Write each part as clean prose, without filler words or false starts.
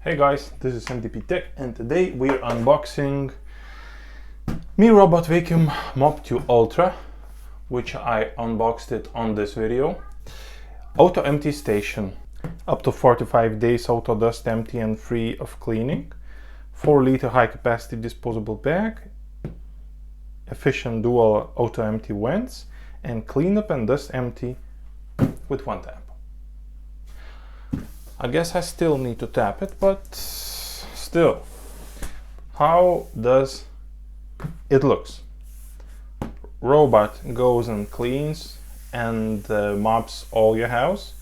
Hey guys, this is MDP Tech and today we're unboxing Mi Robot Vacuum-Mop 2 Ultra, which I unboxed it on this video. Auto empty station, up to 45 days auto dust empty and free of cleaning, 4-liter high capacity disposable bag, efficient dual auto empty vents, and cleanup and dust empty with one tap. I guess I still need to tap it, but still, how does it looks? Robot goes and cleans and mops all your house,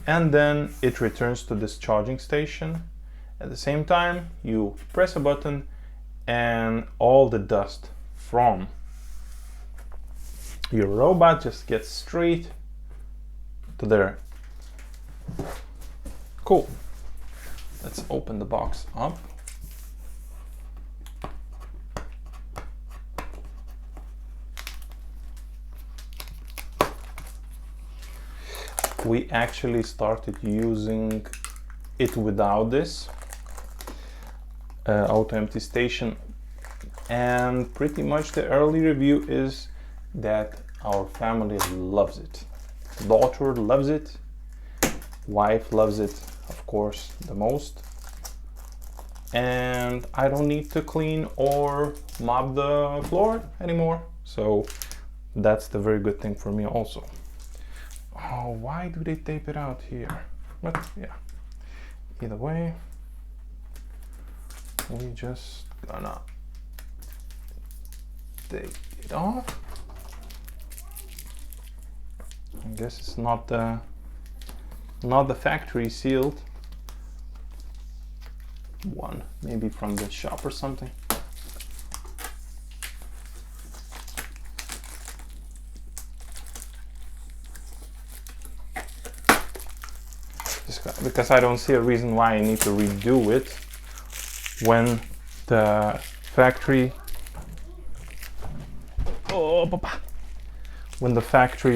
and then it returns to this charging station. At the same time, you press a button and all the dust from your robot just gets straight to there. Cool. Let's open the box up. We actually started using it without this auto empty station, and pretty much the early review is that our family loves it. Daughter loves it, wife loves it, of course, the most, and I don't need to clean or mop the floor anymore, so that's the very good thing for me also. Oh, why do they tape it out here? But yeah, either way, we just gonna take it off. I guess it's not the factory sealed one, maybe from the shop or something. Because I don't see a reason why I need to redo it when the factory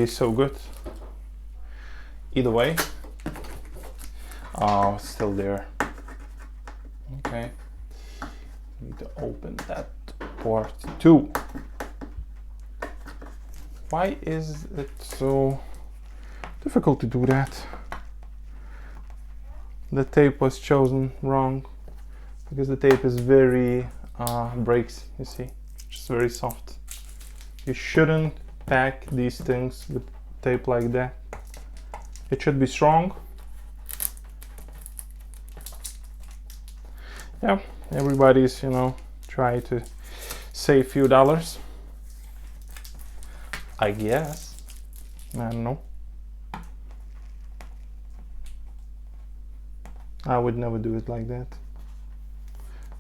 is so good. Either way, oh, it's still there. Okay, need to open that part too. Why is it so difficult to do that? The tape was chosen wrong because the tape is very breaks, you see, just very soft. You shouldn't pack these things with tape like that. It should be strong. Yeah, everybody's, try to save a few dollars, I guess. I don't know. I would never do it like that.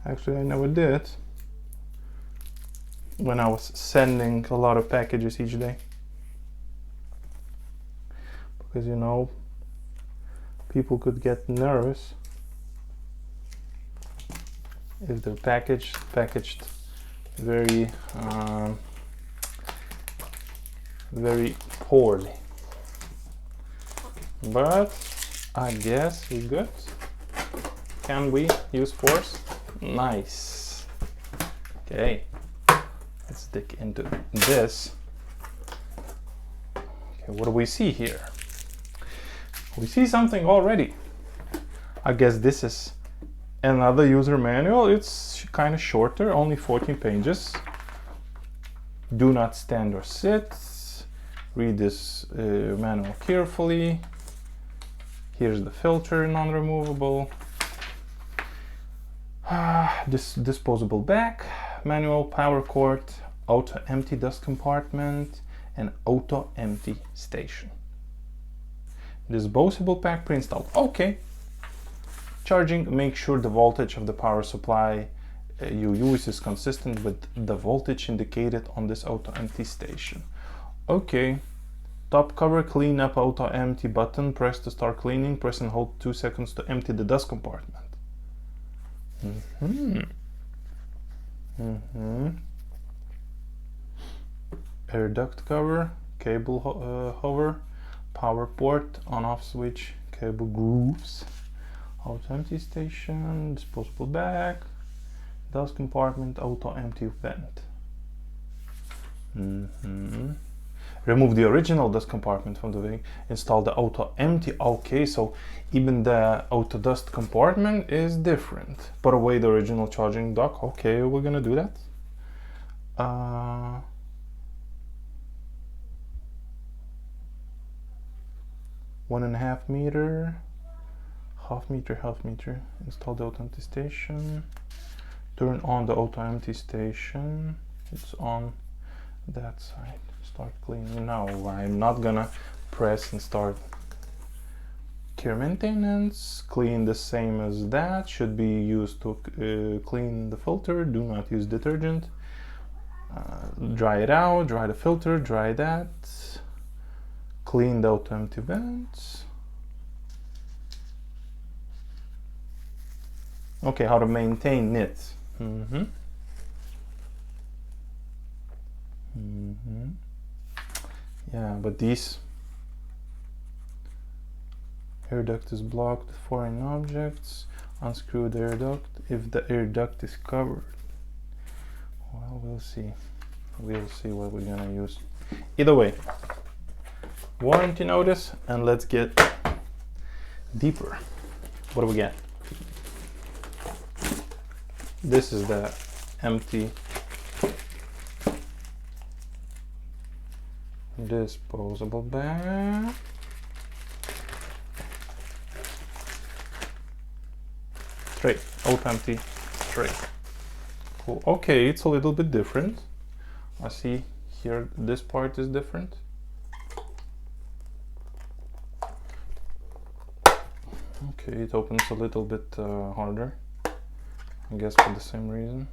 Actually, I never did when I was sending a lot of packages each day. Because, people could get nervous if they're packaged very very poorly. But I guess we're good. Can we use force? Nice. Okay, let's dig into this. Okay, what do we see here? We see something already. I guess this is another user manual. It's kind of shorter, only 14 pages. Do not stand or sit. Read this manual carefully. Here's the filter, non-removable. This disposable bag, manual power cord, auto empty dust compartment, and auto empty station. Disposable pack pre-installed. Okay. Charging, make sure the voltage of the power supply you use is consistent with the voltage indicated on this auto empty station. Okay. Top cover cleanup auto empty button, press to start cleaning, press and hold 2 seconds to empty the dust compartment. Air duct cover, cable hover, power port, on off switch, cable grooves, Auto empty station, disposable bag, dust compartment, auto empty vent. Remove the original dust compartment from the vehicle, install the auto empty. Okay, so even the auto dust compartment is different. Put away the original charging dock. Okay, we're gonna do that. 1.5 meter, half meter. Install the auto empty station. Turn on the auto empty station. It's on that side. Start cleaning. Now I'm not gonna press and start care maintenance. Clean the same as that. Should be used to clean the filter. Do not use detergent. Dry it out. Dry the filter. Dry that. Clean the auto empty vents. Okay, how to maintain it. Yeah, but these air duct is blocked. Foreign objects. Unscrew the air duct if the air duct is covered. Well, we'll see. We'll see what we're gonna use. Either way, warranty notice, and let's get deeper. What do we get? This is the empty disposable bag. Tray, auto empty tray. Cool. Okay, it's a little bit different. I see here this part is different. Okay, it opens a little bit harder. I guess for the same reason.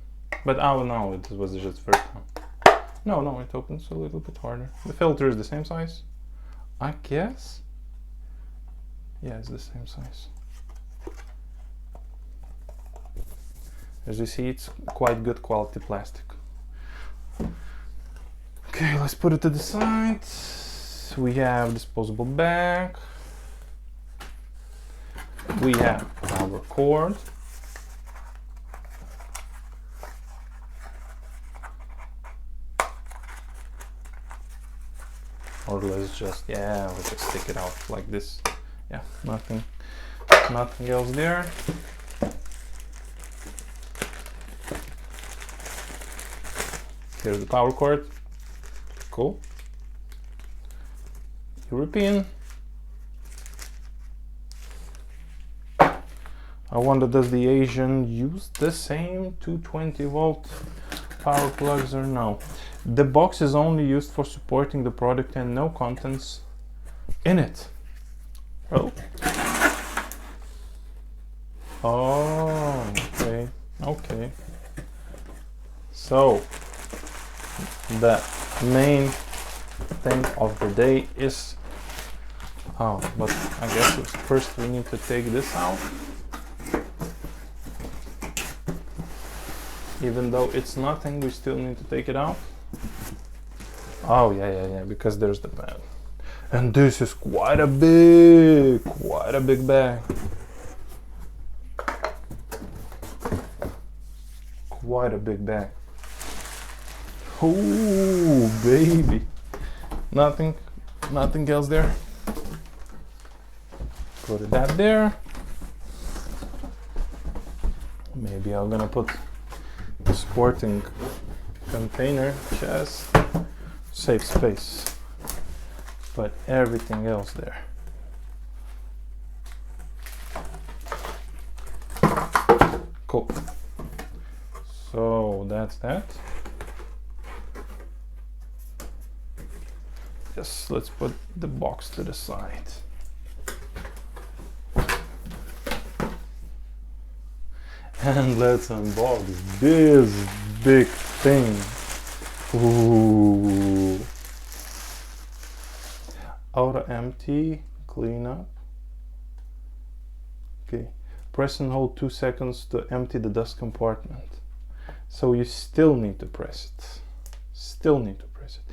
But oh no, it was just first time. No, it opens a little bit harder. The filter is the same size, I guess. Yeah, it's the same size. As you see, it's quite good quality plastic. Okay, let's put it to the side. We have disposable bag. We have our cord. Or let's just, yeah, we'll just stick it out like this. Yeah, nothing else there. Here's the power cord. Cool. European. I wonder, does the Asian use the same 220 volt power plugs or no? The box is only used for supporting the product and no contents in it. Oh. Oh, okay. Okay. So, the main thing of the day is... Oh, but I guess first we need to take this out. Even though it's nothing, we still need to take it out. Oh yeah, because there's the bag. And this is quite a big bag. Quite a big bag. Oh baby. Nothing else there. Put that there. Maybe I'm gonna put the sporting container chest. Save space. But everything else there. Cool. So that's that. Yes, let's put the box to the side. And let's unbox this big thing. Ooh. Auto empty, clean up. Okay, press and hold 2 seconds to empty the dust compartment. So you still need to press it. Still need to press it.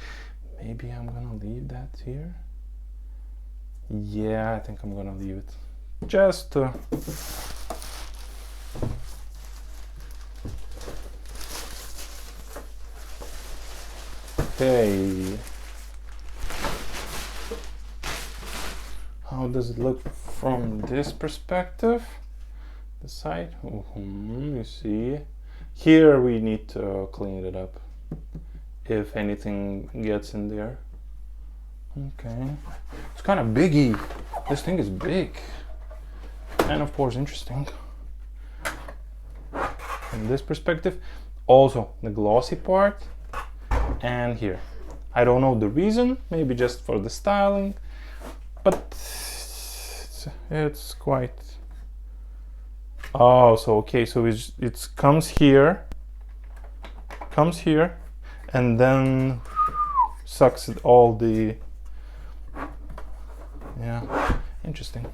Maybe I'm gonna leave that here. Yeah, I think I'm gonna leave it. just okay. How does it look from this perspective? The side, you see. Here we need to clean it up if anything gets in there. Okay, it's kind of biggy. This thing is big and of course interesting. From this perspective, also the glossy part, and here. I don't know the reason, maybe just for the styling, but it's quite. Oh, so okay, so it comes here, and then sucks it all the. Yeah, interesting.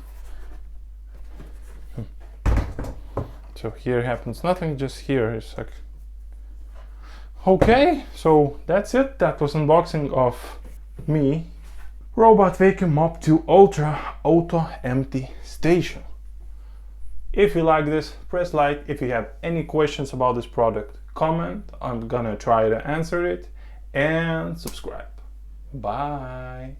So here happens nothing, just here is like. Okay, so that's it. That was unboxing of Mi Robot Vacuum-Mop 2 Ultra Auto Empty Station. If you like this, press like. If you have any questions about this product, comment. I'm gonna try to answer it, and subscribe. Bye.